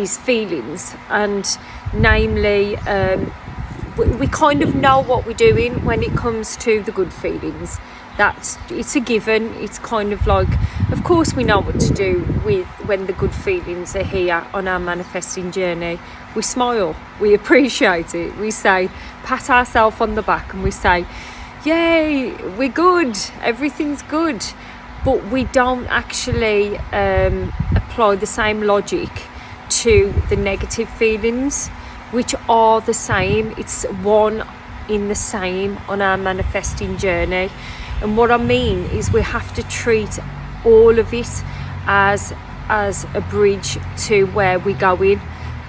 these feelings, and namely we kind of know what we're doing when it comes to the good feelings. It's a given. It's kind of like, of course we know what to do with when the good feelings are here on our manifesting journey. We smile, we appreciate it, we say, pat ourselves on the back and we say, yay, we're good, everything's good. But we don't actually apply the same logic to the negative feelings, which are the same. It's one in the same on our manifesting journey. And what I mean is we have to treat all of it as a bridge to where we're going,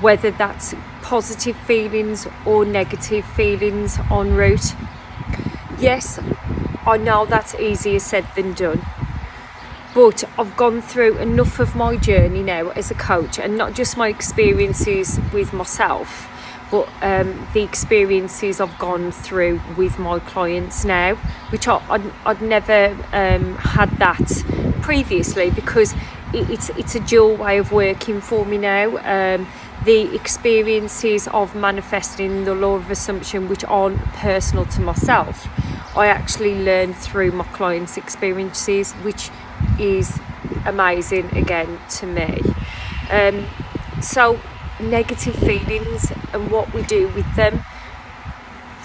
whether that's positive feelings or negative feelings en route. Yes, I know that's easier said than done, but I've gone through enough of my journey now as a coach, and not just my experiences with myself, but the experiences I've gone through with my clients now, which I'd never had that previously, because it's a dual way of working for me now. The experiences of manifesting the law of assumption, which aren't personal to myself, I actually learned through my clients' experiences, which is amazing again to me. So negative feelings and what we do with them,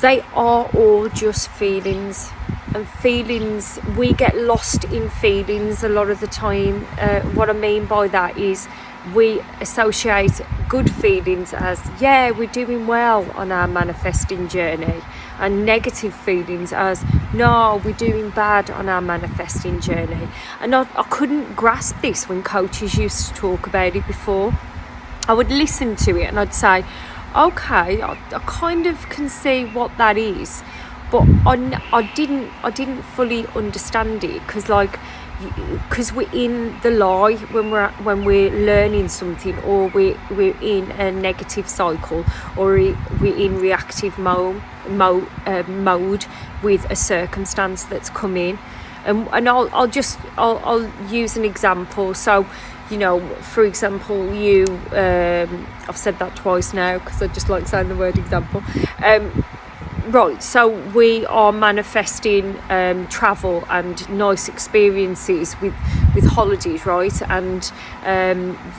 they are all just feelings. And feelings, we get lost in feelings a lot of the time. What I mean by that is we associate good feelings as, yeah, we're doing well on our manifesting journey, and negative feelings as, no, we're doing bad on our manifesting journey. And I couldn't grasp this when coaches used to talk about it before. I would listen to it and I'd say, okay, I kind of can see what that is, but I didn't fully understand it, because we're in the lie when we're learning something, or we're in a negative cycle, or we're in reactive mode with a circumstance that's come in. And I'll use an example. So, you know, for example, I've said that twice now because I just like saying the word example. Right, so we are manifesting travel and nice experiences with holidays, right? And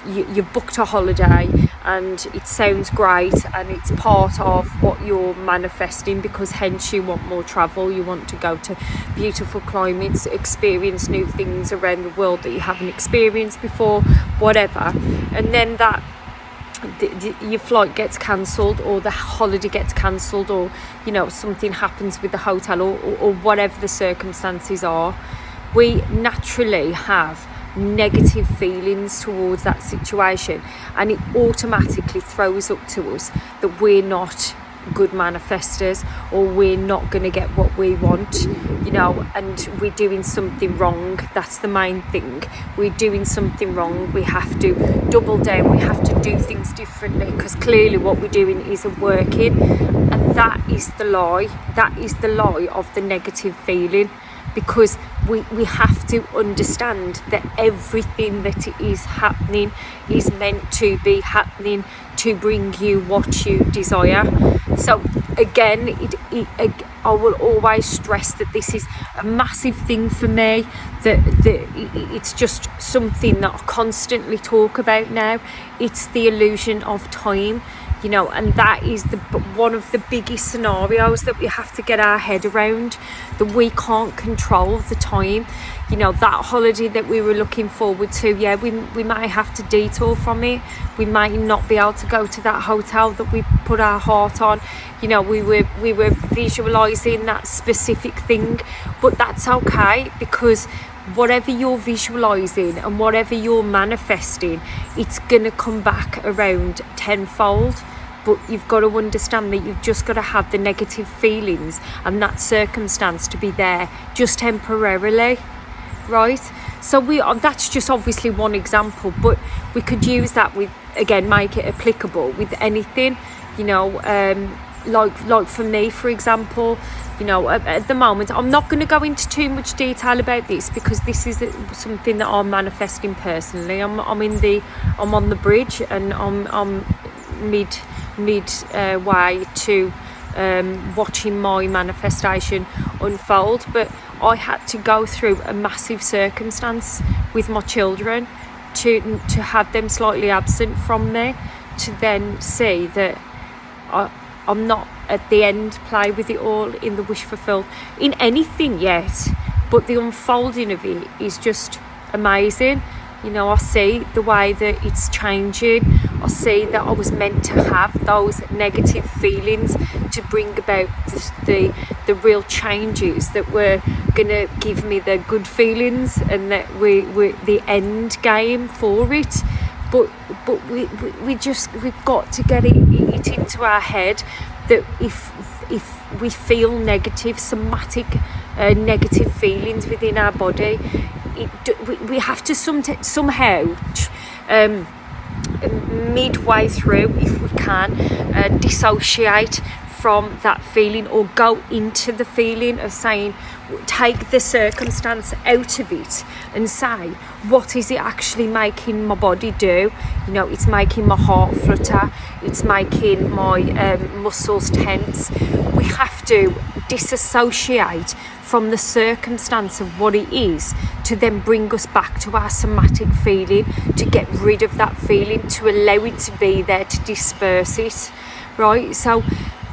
you've booked a holiday and it sounds great and it's part of what you're manifesting, because hence you want more travel, you want to go to beautiful climates, experience new things around the world that you haven't experienced before, whatever. And then that your flight gets cancelled, or the holiday gets cancelled, or you know, something happens with the hotel, or whatever the circumstances are, we naturally have negative feelings towards that situation, and it automatically throws up to us that we're not good manifestors, or we're not going to get what we want, you know, and we're doing something wrong. That's the main thing. We're doing something wrong. We have to double down. We have to do things differently, because clearly what we're doing isn't working. And that is the lie. That is the lie of the negative feeling, because we have to understand that everything that is happening is meant to be happening to bring you what you desire. So again, I will always stress that this is a massive thing for me, that it's just something that I constantly talk about now. It's the illusion of time, you know, and that is one of the biggest scenarios that we have to get our head around, that we can't control the time. You know, that holiday that we were looking forward to, yeah, we might have to detour from it. We might not be able to go to that hotel that we put our heart on. You know, we were visualizing that specific thing, but that's okay, because whatever you're visualizing and whatever you're manifesting, it's gonna come back around tenfold. But you've got to understand that you've just got to have the negative feelings and that circumstance to be there just temporarily, right? So that's just obviously one example, but we could use that with, again, make it applicable with anything. You know, like for me, for example, you know, at the moment, I'm not going to go into too much detail about this because this is something that I'm manifesting personally. I'm on the bridge, and I'm mid way to watching my manifestation unfold. But I had to go through a massive circumstance with my children to have them slightly absent from me, to then see that I'm not at the end play with it all in the wish fulfilled in anything yet, but the unfolding of it is just amazing. You know, I see the way that it's changing. I see that I was meant to have those negative feelings to bring about the real changes that were going to give me the good feelings, and that we the end game for it. But we've got to get it into our head that if we feel negative, somatic negative feelings within our body, we have to somehow midway through, if we can, dissociate from that feeling, or go into the feeling of saying, take the circumstance out of it and say, what is it actually making my body do? You know, it's making my heart flutter, it's making my muscles tense. We have to disassociate from the circumstance of what it is, to then bring us back to our somatic feeling, to get rid of that feeling, to allow it to be there, to disperse it, right? So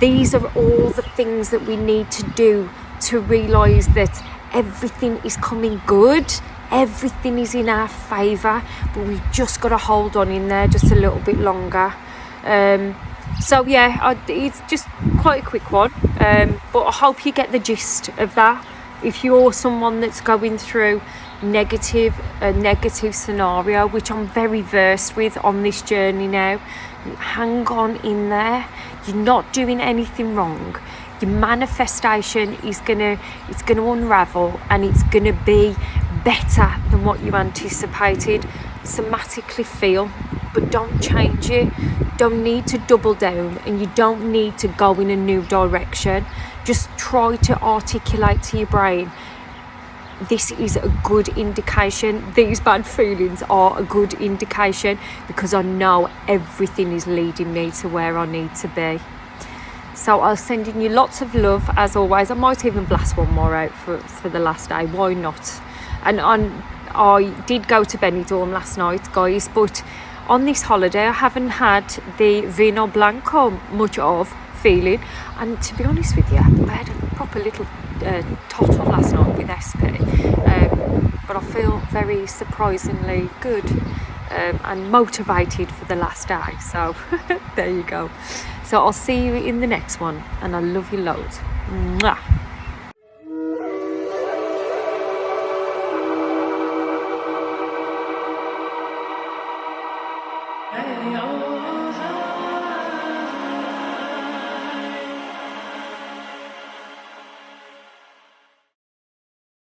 these are all the things that we need to do to realise that everything is coming good, everything is in our favour, but we've just got to hold on in there just a little bit longer. So yeah, it's just quite a quick one, but I hope you get the gist of that. If you're someone that's going through a negative scenario, which I'm very versed with on this journey now, hang on in there. You're not doing anything wrong. Your manifestation is gonna unravel, and it's gonna be better than what you anticipated. Somatically feel, but don't change it. Don't need to double down, and you don't need to go in a new direction. Just try to articulate to your brain, this is a good indication. These bad feelings are a good indication, because I know everything is leading me to where I need to be. So I'm sending you lots of love as always. I might even blast one more out for the last day. Why not? And I did go to Benidorm last night, guys, but on this holiday I haven't had the vino blanco much of feeling, and to be honest with you, I had a proper little total last night with SP, but I feel very surprisingly good and motivated for the last day. So there you go. So I'll see you in the next one, and I love you loads. Mwah.